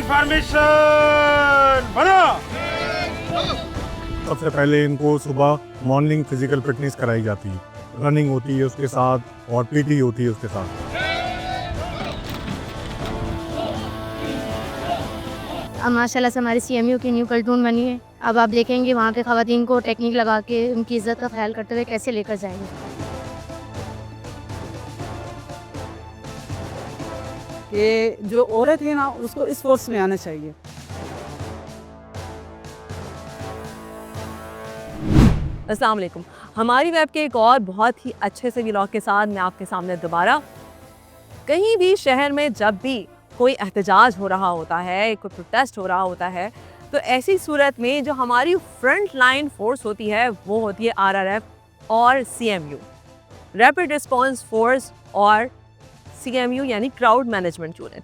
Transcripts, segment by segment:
Formation बना। सबसे पहले इनको सुबह मॉर्निंग फिजिकल फिटनेस कराई जाती है, रनिंग होती है उसके साथ और पीटी होती है उसके साथ। अब माशाल्लाह से हमारी सीएमयू की न्यू प्लेटून बनी है। अब आप देखेंगे वहाँ पे ख़वातीन को टेक्निक लगा के उनकी इज़्ज़त का ख्याल करते हुए कैसे लेकर जाएंगे। कि जो औरत है ना उसको इस फोर्स में आना चाहिए। अस्सलाम वालेकुम। हमारी वेब के एक और बहुत ही अच्छे से व्लॉग के साथ मैं आपके सामने दोबारा। कहीं भी शहर में जब भी कोई एहतजाज हो रहा होता है, कोई प्रोटेस्ट हो रहा होता है, तो ऐसी सूरत में जो हमारी फ्रंट लाइन फोर्स होती है वो होती है आरआरएफ और सीएमयू, रैपिड रिस्पांस फोर्स, और सीएमयू यानी क्राउड मैनेजमेंट यूनिट।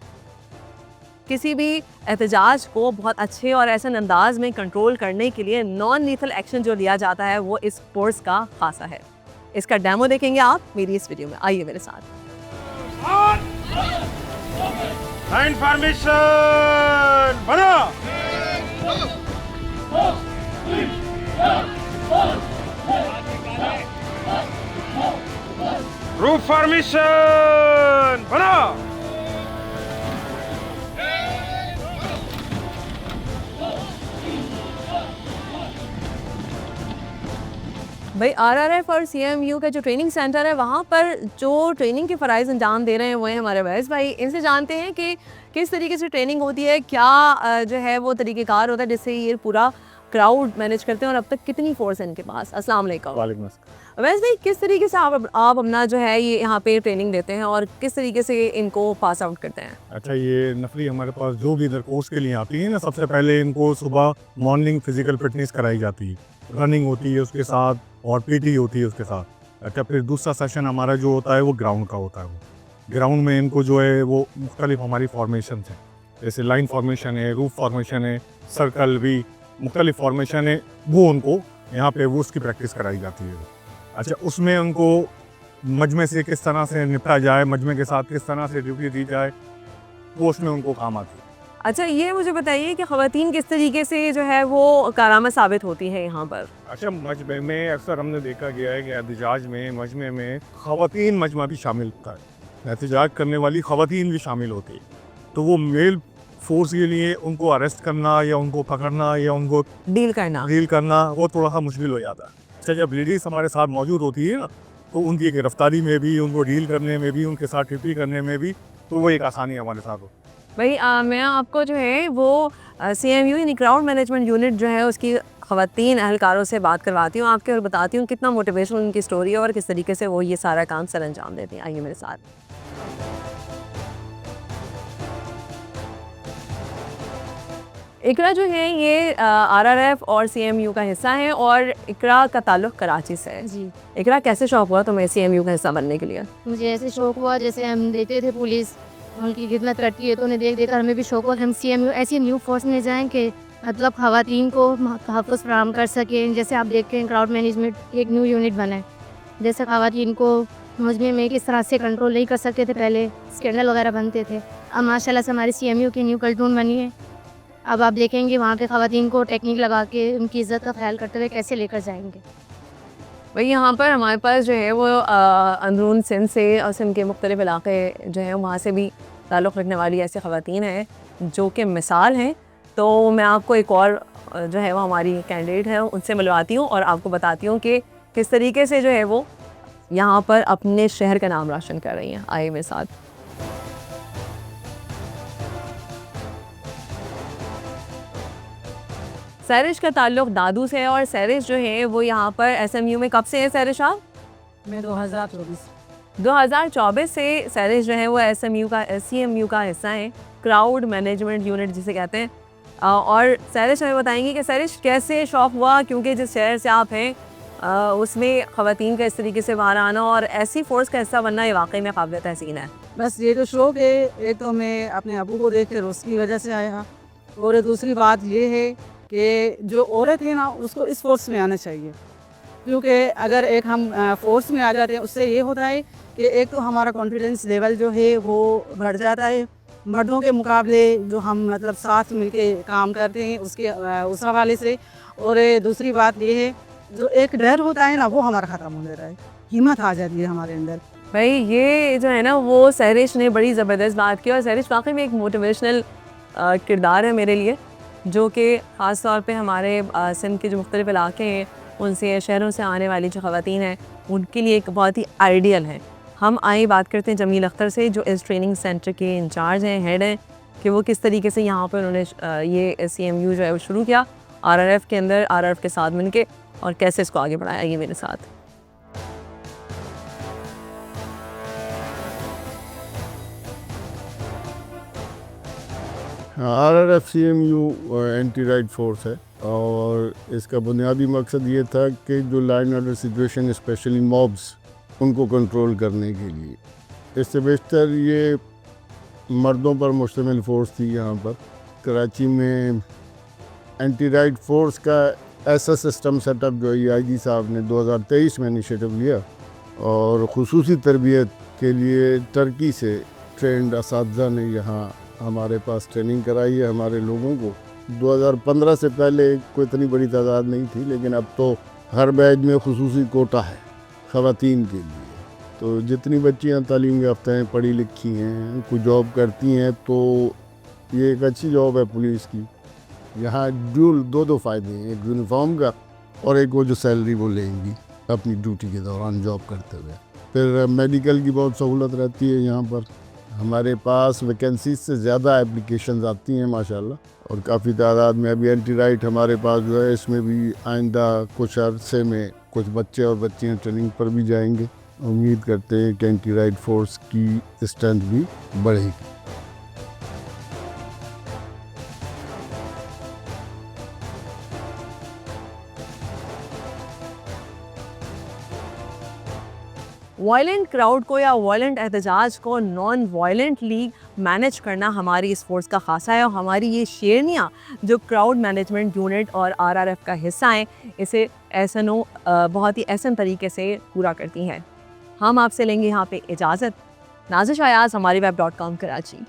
किसी भी एहतजाज को बहुत अच्छे और ऐसे अंदाज में कंट्रोल करने के लिए नॉन लीथल एक्शन जो लिया जाता है वो इस फोर्स का खासा है। इसका डेमो देखेंगे आप मेरी इस वीडियो में, आइए मेरे साथ। फॉर्मेशन बना। ग्रुप फॉर्मेशन बना। भाई आरआरएफ और सीएमयू का जो ट्रेनिंग सेंटर है वहाँ पर जो ट्रेनिंग के फ़राइज़ अंजाम दे रहे हैं वो हैं हमारे वैस भाई। इनसे जानते हैं कि किस तरीके से ट्रेनिंग होती है, क्या जो है वो तरीक़ेकार होता है जिससे ये पूरा क्राउड मैनेज करते हैं, और अब तक कितनी फोर्स है इनके पास। अस्सलाम वालेकुम। वालेकुम अस्सलाम। वैसे भाई किस तरीके से आप अपना जो है ये यहाँ पे ट्रेनिंग देते हैं और किस तरीके से इनको पास आउट करते हैं? अच्छा, ये नफरी हमारे पास जो भी इधर कोर्स के लिए आती है ना, सबसे पहले इनको सुबह मॉर्निंग फिजिकल फिटनेस कराई जाती है, रनिंग होती है उसके साथ और पीटी होती है उसके साथ। अच्छा, फिर दूसरा सेशन हमारा जो होता है वो ग्राउंड का होता है। वो ग्राउंड में इनको जो है वो मुख्तलिफ हमारी फॉर्मेशन है, जैसे लाइन फॉर्मेशन है, रूफ फॉर्मेशन है, सर्कल भी मुख्तलिफ फॉर्मेशन है, वो उनको यहाँ पे वो उसकी प्रैक्टिस कराई जाती है। अच्छा, उसमें उनको मजमे से किस तरह से निपटा जाए, मजमे के साथ किस तरह से ड्यूटी दी जाए, वो उसमें उनको काम आती है। अच्छा, ये मुझे बताइए कि ख़वातीन किस तरीके से जो है वो कारामद साबित होती है यहाँ पर? अच्छा, मजमे में अक्सर हमने देखा गया है कि एहतजाज में मजमे में ख़वातीन मजमा भी शामिल होता है, एहतजाज करने वाली ख़वातीन भी शामिल होती है। तो वो मेल फोर्स के लिए उनको अरेस्ट करना या उनको पकड़ना या उनको डील करना वो थोड़ा सा मुश्किल हो जाता है। अच्छा, जब लेडीज़ हमारे साथ मौजूद होती है ना, तो उनकी गिरफ्तारी में भी, उनको डील करने में भी, उनके साथ ड्यूटी करने में भी, तो वो एक आसानी हमारे साथ हो। भाई मैं आपको जो है वो सीएमयू यानी क्राउड मैनेजमेंट यूनिट जो है उसकी ख़वातीन अहलकारों से बात करवाती हूँ आपके, और बताती हूँ कितना मोटिवेशनल उनकी स्टोरी है और किस तरीके से वो ये सारा काम सर अंजाम देती हैं। आइए मेरे साथ। इकरा जो है ये आरआरएफ और सीएमयू का हिस्सा है, और इकरा का ताल्लुक़ कराची से है। जी, इकरा कैसे शौक़ हुआ तुम्हें सीएमयू का हिस्सा बनने के लिए? मुझे ऐसे शौक़ हुआ, जैसे हम देखते थे पुलिस उनकी खिदमत करती है तो उन्हें देख देख कर हमें भी शौक़ हुआ हम सीएमयू ऐसी न्यू फोर्स में जाएँ कि मतलब ख़वातीन को तहफ़्फ़ुज़ फराहम कर सकें। जैसे आप देखते हैं क्राउड मैनेजमेंट एक न्यू यूनिट बना है, जैसे ख़वातीन को मजमे में किस तरह से कंट्रोल नहीं कर सकते थे, पहले स्कैंडल वगैरह बनते थे। अब माशाल्लाह से हमारी सीएमयू की न्यू प्लेटून बनी है। अब आप देखेंगे वहाँ पे ख़वातीन को टेक्निक लगा के उनकी इज़्ज़त का ख्याल करते हुए कैसे लेकर जाएंगे। भाई यहाँ पर हमारे पास जो है वो अंदरून सिंध से और सिंध के मुख्तलिफ़ इलाके जो हैं वहाँ से भी ताल्लुक़ रखने वाली ऐसी ख़वातीन हैं जो कि मिसाल हैं। तो मैं आपको एक और जो है वो हमारी कैंडिडेट है उनसे मिलवाती हूँ और आपको बताती हूँ कि किस तरीके से जो है वो यहाँ पर अपने शहर का नाम रोशन कर रही हैं। आइए मेरे साथ। सैरिश का ताल्लुक़ दादू से है, और सैरिश जो है वो यहाँ पर एसएमयू में कब से है सैरिश आप? मैं 2024 से सैरिश जो है वो सीएमयू का हिस्सा है, क्राउड मैनेजमेंट यूनिट जिसे कहते हैं। और सैरिश हमें बताएंगी कि सैरिश कैसे शौक़ हुआ, क्योंकि जिस शहर से आप हैं उसमें ख़वातीन का इस तरीके से बाहर आना और ऐसी फ़ोर्स का हिस्सा बनना ये वाकई में काबिल तहसीन है। बस ये जो शौक़ है, एक तो मैं अपने अबू को देख कर उसकी वजह से आया, और दूसरी बात ये है कि जो औरत है ना उसको इस फोर्स में आना चाहिए। क्योंकि अगर एक हम फोर्स में आ जाते हैं उससे ये होता है कि एक तो हमारा कॉन्फिडेंस लेवल जो है वो बढ़ जाता है, मर्दों के मुकाबले जो हम मतलब साथ मिलके काम करते हैं उसके उस हवाले से। और दूसरी बात ये है, जो एक डर होता है ना वो हमारा ख़त्म हो जाता है, हिम्मत आ जाती है हमारे अंदर। भाई ये जो है ना वो सहरिश ने बड़ी ज़बरदस्त बात की, और सहरिश वाकई में एक मोटिवेशनल किरदार है मेरे लिए, जो कि ख़ास तौर पे हमारे सिंध के जो मुख्तलिफ इलाके हैं उनसे, शहरों से आने वाली जो ख़वातीन हैं उनके लिए एक बहुत ही आइडियल है। हम आए बात करते हैं जमील अख्तर से, जो इस ट्रेनिंग सेंटर के इंचार्ज हैं, हेड हैं, कि वो किस तरीके से यहाँ पर उन्होंने ये CMU जो है वो शुरू किया RRF के अंदर, RRF के साथ मिलके, और कैसे इसको आगे बढ़ाया। ये मेरे साथ RRF CMU anti right force है, और इसका बुनियादी मकसद ये था कि जो line order situation, specially mobs, उनको कंट्रोल करने के लिए। इससे बेशतर ये मर्दों पर मुश्तमिल फोर्स थी। यहाँ पर कराची में एंटी राइट फोर्स का ऐसा सिस्टम सेटअप जो IG साहब ने 2023 में इनिशिएटिव लिया, और ख़ुसूसी तरबियत के लिए टर्की से ट्रेंड असातिज़ा ने यहाँ हमारे पास ट्रेनिंग कराई है हमारे लोगों को। 2015 से पहले कोई इतनी बड़ी तादाद नहीं थी, लेकिन अब तो हर बैच में ख़ुसूसी कोटा है ख़वातीन के लिए। तो जितनी बच्चियाँ तालीम याफ्ता हैं, पढ़ी लिखी हैं, कोई जॉब करती हैं, तो ये एक अच्छी जॉब है पुलिस की। यहाँ दो फ़ायदे हैं, एक यूनिफॉर्म का और एक वो जो सैलरी वो लेंगी अपनी ड्यूटी के दौरान जॉब करते हुए। फिर मेडिकल की बहुत सहूलत रहती है यहाँ पर। हमारे पास वैकेंसीज से ज़्यादा एप्लीकेशंस आती हैं माशाल्लाह, और काफ़ी तादाद में। अभी एंटी राइट हमारे पास जो है, इसमें भी आइंदा कुछ अरसे में कुछ बच्चे और बच्चियाँ ट्रेनिंग पर भी जाएंगे। उम्मीद करते हैं कि एंटी राइट फोर्स की स्ट्रेंथ भी बढ़ेगी। वायलेंट क्राउड को या वायलेंट एहतजाज को नॉन वायलेंटली मैनेज करना हमारी इस फोर्स का खासा है, और हमारी ये शेरनियाँ जो क्राउड मैनेजमेंट यूनिट और RRF का हिस्सा हैं, इसे SNO बहुत ही एहसन तरीके से पूरा करती हैं। हम आपसे लेंगे यहाँ पे इजाज़त। नाज़िश अयाज़, हमारी web.com कराची।